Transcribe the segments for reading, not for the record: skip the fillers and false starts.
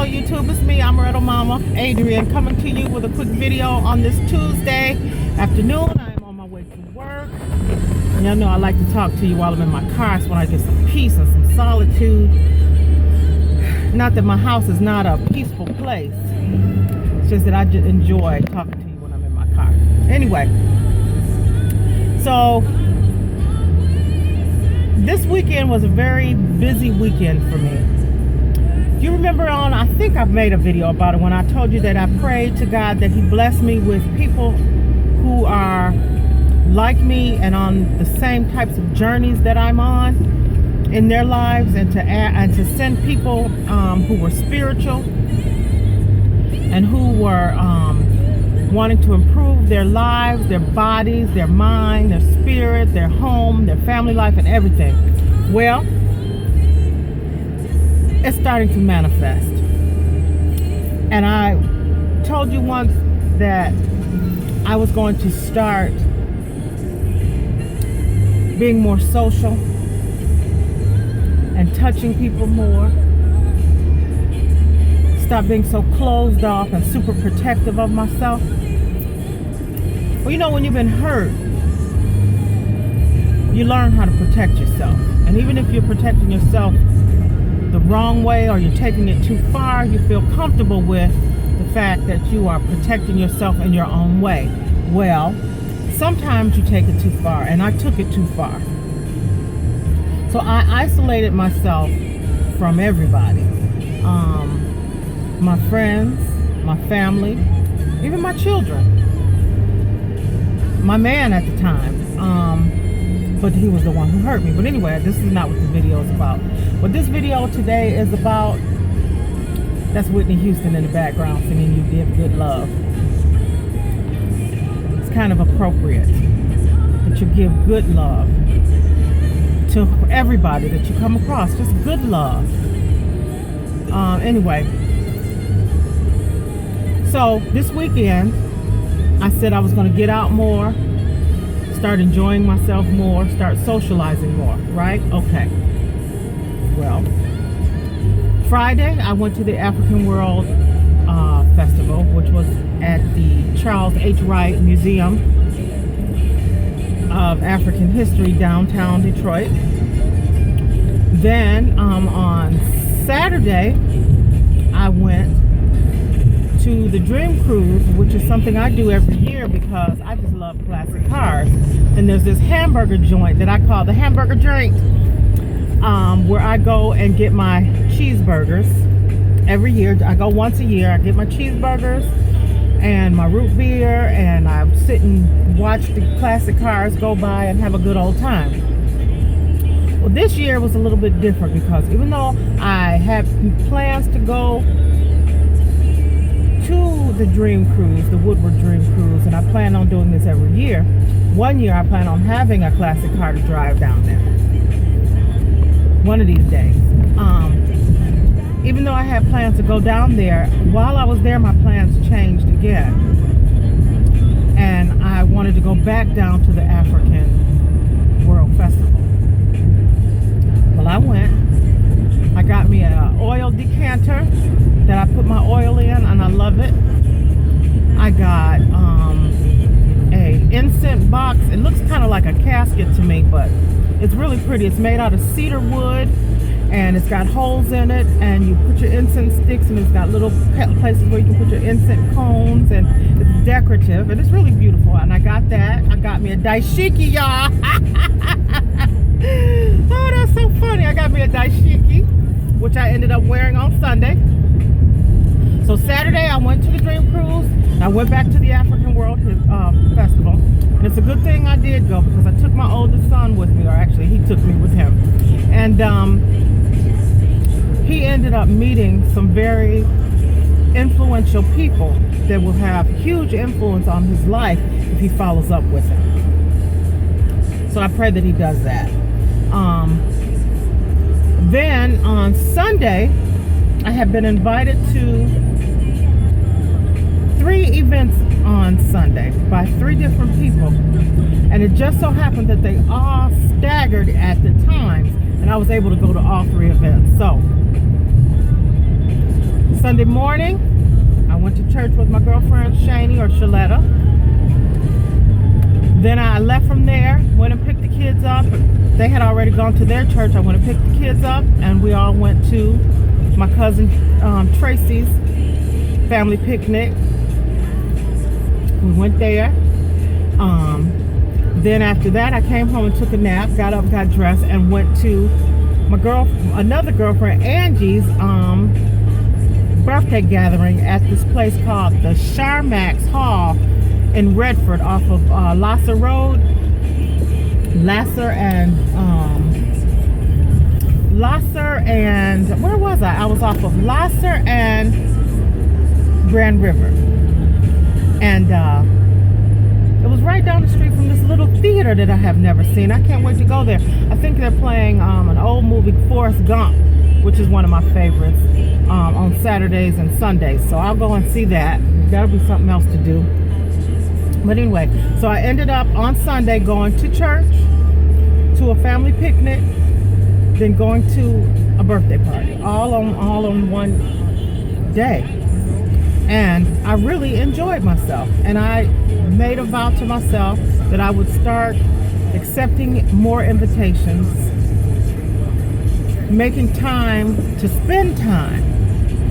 Hello YouTube, it's me, Amarettomomma, Adrienne, coming to you with a quick video on this Tuesday afternoon. I am on my way to work. And y'all know I like to talk to you while I'm in my car. It's when I get some peace and some solitude. Not that my house is not a peaceful place. It's just that I just enjoy talking to you when I'm in my car. Anyway, so this weekend was a very busy weekend for me. You remember I think I've made a video about it when I told you that I prayed to God that He bless me with people who are like me and on the same types of journeys that I'm on in their lives, and to send people who were spiritual and who were wanting to improve their lives, their bodies, their mind, their spirit, their home, their family life, and everything. Well, it's starting to manifest. And I told you once that I was going to start being more social and touching people more. Stop being so closed off and super protective of myself. Well, you know, when you've been hurt, you learn how to protect yourself. And even if you're protecting yourself the wrong way or you're taking it too far, you feel comfortable with the fact that you are protecting yourself in your own way. Well, sometimes you take it too far, and I took it too far. So I isolated myself from everybody. My friends, my family, even my children. My man at the time. But he was the one who hurt me. But anyway, this is not what the video is about. What this video today is about, that's Whitney Houston in the background singing "You Give Good Love." It's kind of appropriate that you give good love to everybody that you come across. Just good love. Anyway, so this weekend I said I was going to get out more, start enjoying myself more, start socializing more, right? Okay. Well, Friday I went to the African World Festival, which was at the Charles H. Wright Museum of African History, downtown Detroit. Then on Saturday I went to the Dream Cruise, which is something I do every year because I just love classic cars. And there's this hamburger joint that I call the hamburger drink, where I go and get my cheeseburgers every year. I go once a year. I get my cheeseburgers and my root beer, and I sit and watch the classic cars go by and have a good old time. Well, this year was a little bit different because even though I had plans to go to the Dream Cruise, the Woodward Dream Cruise, and I plan on doing this every year. One year I plan on having a classic car to drive down there one of these days. Even though I had plans to go down there, while I was there my plans changed again, and I wanted to go back down to the African World Festival. Well, I went. I got me an oil decanter that I put my oil in, and I love it. I got a incense box. It looks kind of like a casket to me, but it's really pretty. It's made out of cedar wood, and it's got holes in it, and you put your incense sticks, and it's got little places where you can put your incense cones, and it's decorative, and it's really beautiful. And I got that. I got me a dashiki, y'all. Oh, that's so funny. I got me a dashiki, which I ended up wearing on Sunday. So Saturday I went to the Dream Cruise. I went back to the African World Festival. And it's a good thing I did go because I took my oldest son with me, or actually he took me with him. And he ended up meeting some very influential people that will have huge influence on his life if he follows up with them. So I pray that he does that. Then on Sunday, I have been invited to 3 events on Sunday by 3 different people. And it just so happened that they all staggered at the times, and I was able to go to all 3 events. So Sunday morning, I went to church with my girlfriend Shani or Shaletta. Then I left from there, went and picked the kids up. They had already gone to their church. I went and picked the kids up, and we all went to my cousin Tracy's family picnic. We went there. Then after that, I came home and took a nap, got up, got dressed, and went to another girlfriend, Angie's birthday gathering at this place called the Charmax Hall in Redford off of Lasser Road. Lasser and where was I? I was off of Lasser and Grand River. And it was right down the street from this little theater that I have never seen. I can't wait to go there. I think they're playing an old movie, Forrest Gump, which is one of my favorites, on Saturdays and Sundays. So I'll go and see that. That'll be something else to do. But anyway, so I ended up on Sunday going to church, to a family picnic, then going to a birthday party, all on one day. And I really enjoyed myself. And I made a vow to myself that I would start accepting more invitations, making time to spend time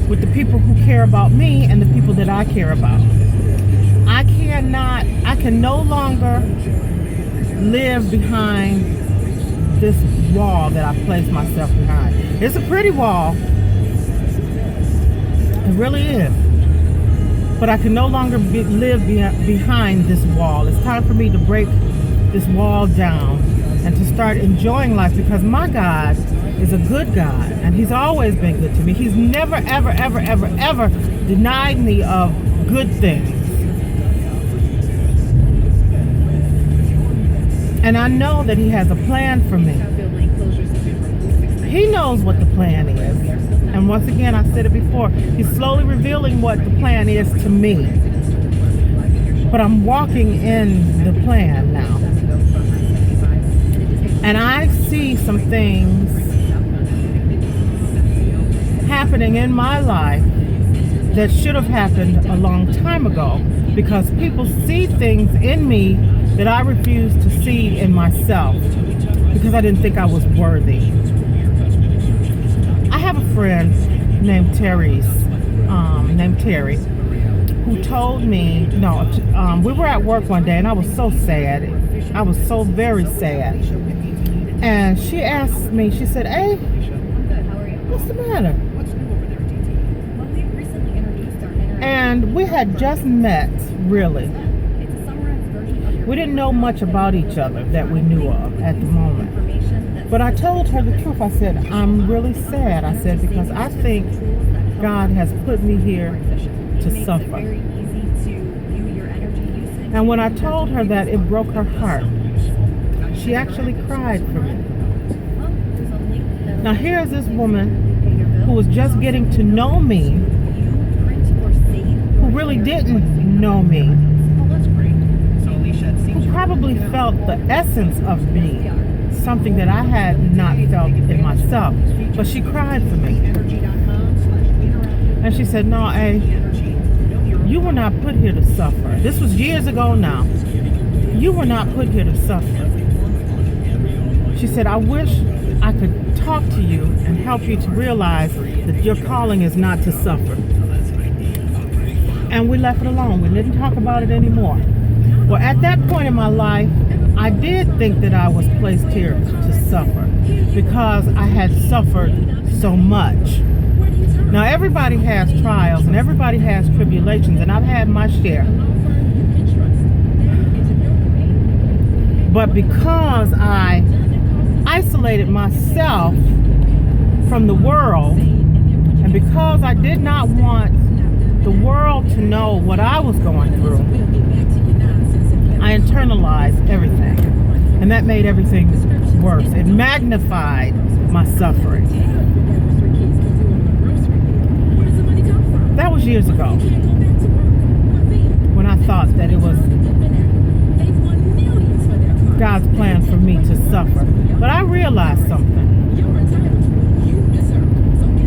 with the people who care about me and the people that I care about. I can no longer live behind this wall that I placed myself behind. It's a pretty wall. It really is. But I can no longer live behind this wall. It's time for me to break this wall down and to start enjoying life, because my God is a good God, and He's always been good to me. He's never, ever, ever, ever, ever denied me of good things. And I know that He has a plan for me. He knows what the plan is. And once again, I said it before, He's slowly revealing what the plan is to me. But I'm walking in the plan now. And I see some things happening in my life that should have happened a long time ago, because people see things in me that I refuse to see in myself because I didn't think I was worthy. I have a friend named Terry, who told me, we were at work one day and I was so sad. I was so very sad. And she asked me, she said, "Hey, what's the matter?" And we had just met, really. We didn't know much about each other that we knew of at the moment. But I told her the truth. I said, "I'm really sad." I said, because I think God has put me here to suffer. And when I told her that, it broke her heart. She actually cried for me. Now here's this woman who was just getting to know me, who really didn't know me, who probably felt the essence of me, something that I had not felt in myself. But she cried for me. And she said, "No, you were not put here to suffer." This was years ago now. "You were not put here to suffer." She said, "I wish I could talk to you and help you to realize that your calling is not to suffer." And we left it alone. We didn't talk about it anymore. Well, at that point in my life, I did think that I was placed here to suffer because I had suffered so much. Now, everybody has trials and everybody has tribulations, and I've had my share. But because I isolated myself from the world, and because I did not want the world to know what I was going through, I internalized everything, and that made everything worse. It magnified my suffering. That was years ago, when I thought that it was God's plan for me to suffer. But I realized something.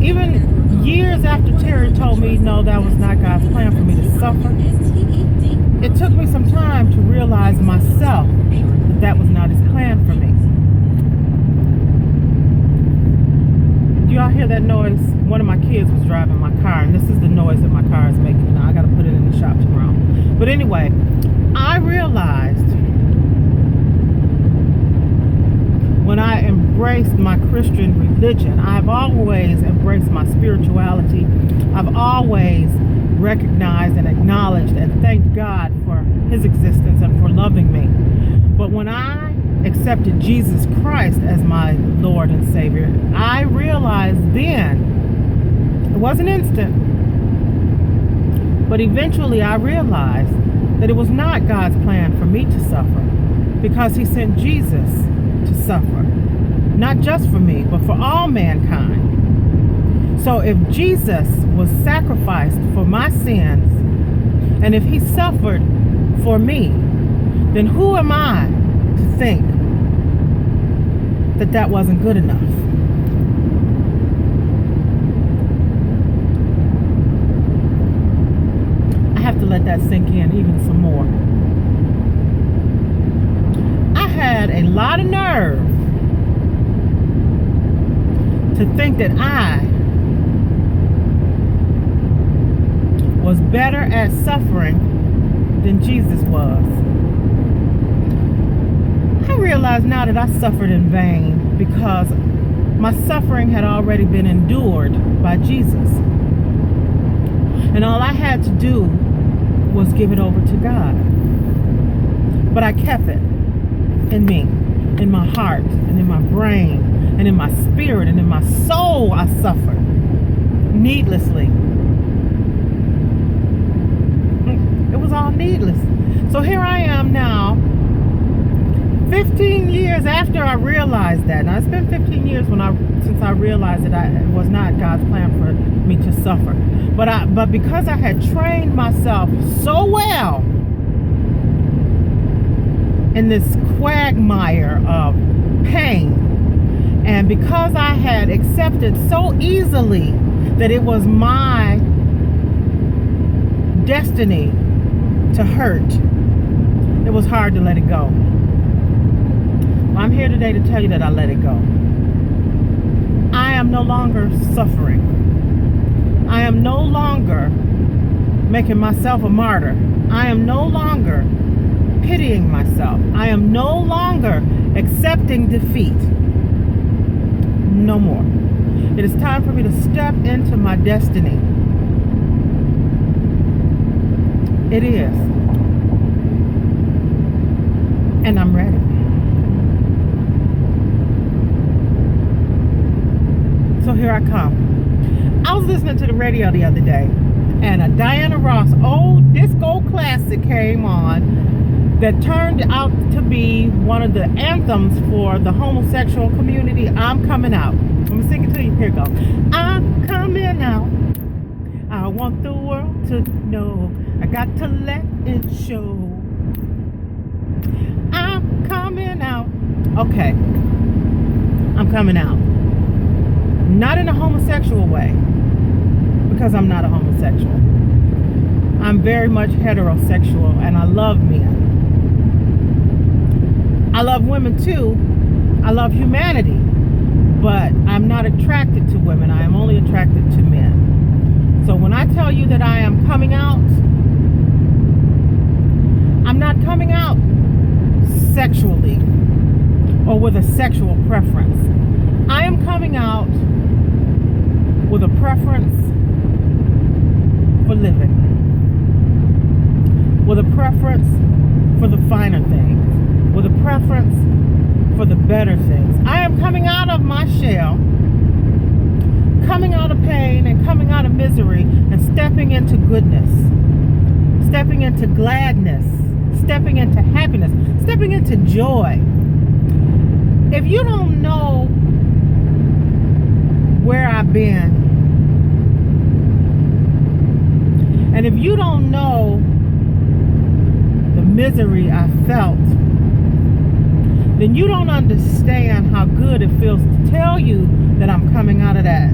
Even years after Terry told me, no, that was not God's plan for me to suffer, it took me some time to realize myself that that was not his plan for me. Do y'all hear that noise? One of my kids was driving my car, and this is the noise that my car is making. Now I got to put it in the shop tomorrow. But anyway, I realized when I embraced my Christian religion, I've always embraced my spirituality. I've always recognized and acknowledged and thanked God for his existence and for loving me. But when I accepted Jesus Christ as my Lord and Savior, I realized then, it wasn't instant, but eventually I realized that it was not God's plan for me to suffer, because he sent Jesus to suffer, not just for me, but for all mankind. So if Jesus was sacrificed for my sins, and if he suffered for me, then who am I to think that that wasn't good enough? I have to let that sink in even some more. I had a lot of nerve to think that I was better at suffering than Jesus was. I realize now that I suffered in vain because my suffering had already been endured by Jesus. And all I had to do was give it over to God. But I kept it in me, in my heart, and in my brain, and in my spirit, and in my soul. I suffered needlessly. It was all needless. So here I am now, 15 years after I realized that. Now, it's been 15 years since I realized that it was not God's plan for me to suffer. But because I had trained myself so well in this quagmire of pain, and because I had accepted so easily that it was my destiny to hurt, it was hard to let it go. I'm here today to tell you that I let it go. I am no longer suffering. I am no longer making myself a martyr. I am no longer pitying myself. I am no longer accepting defeat. No more. It is time for me to step into my destiny. It is. And I'm ready. So here I come. I was listening to the radio the other day, and a Diana Ross old disco classic came on that turned out to be one of the anthems for the homosexual community. I'm coming out. I'm going to sing it to you. Here it goes. I'm coming out. I want the world to know. I got to let it show. I'm coming out. Okay. I'm coming out. Not in a homosexual way, because I'm not a homosexual. I'm very much heterosexual, and I love men. I love women too. I love humanity, but I'm not attracted to women. I am only attracted to men. So when I tell you that I am coming out, I'm not coming out sexually or with a sexual preference. I am coming out with a preference for living, with a preference for the finer things, with a preference for the better things. I am coming out of my shell, coming out of pain and coming out of misery, and stepping into goodness, stepping into gladness, stepping into happiness, stepping into joy. If you don't know where I've been, and if you don't know the misery I felt, then you don't understand how good it feels to tell you that I'm coming out of that.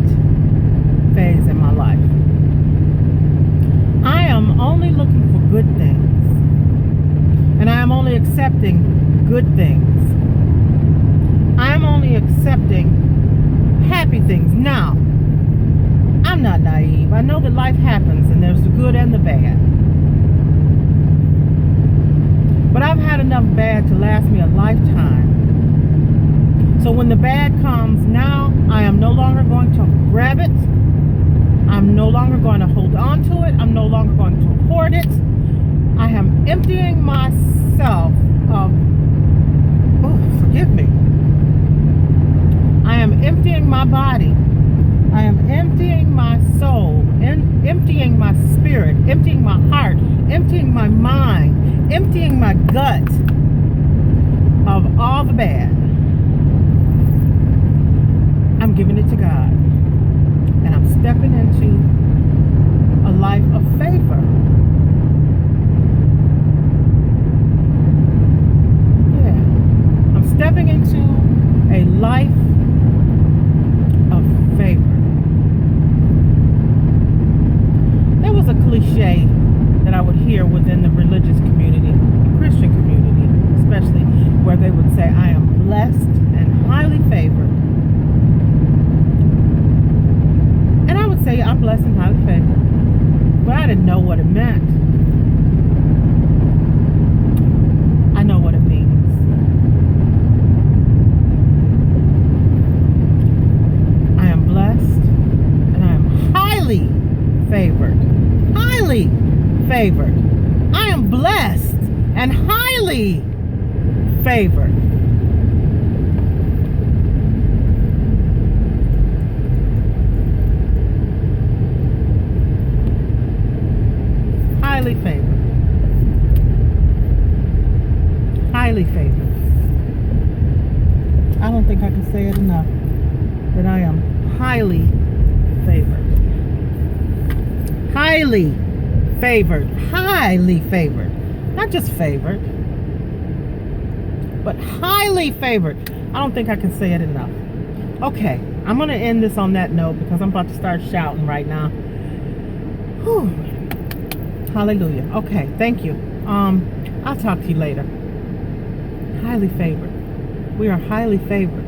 phase in my life. I am only looking for good things, and I am only accepting good things. I am only accepting happy things. Now, I'm not naive. I know that life happens, and there's the good and the bad. But I've had enough bad to last me a lifetime. So when the bad comes, now I am no longer going to grab it. I'm no longer going to hold on to it. I'm no longer going to hoard it. I am emptying myself of, forgive me. I am emptying my body. I am emptying my soul, emptying my spirit, emptying my heart, emptying my mind, emptying my gut of all the bad. I'm giving it to God. And I'm stepping into a life of favor. Yeah. I'm stepping into a life of favor. There was a cliche that I would hear within the religious community, the Christian community especially, where they would say, I am blessed and highly favored. And I would say, I'm blessed and highly favored. But I didn't know what it meant. I know what it means. I am blessed and I am highly favored. Highly favored. I am blessed and highly favored. Highly favored. Highly favored. I don't think I can say it enough that I am highly favored. Highly favored. Highly favored. Not just favored, but highly favored. I don't think I can say it enough. Okay, I'm going to end this on that note because I'm about to start shouting right now. Whew. Hallelujah. Okay, thank you. I'll talk to you later. Highly favored. We are highly favored.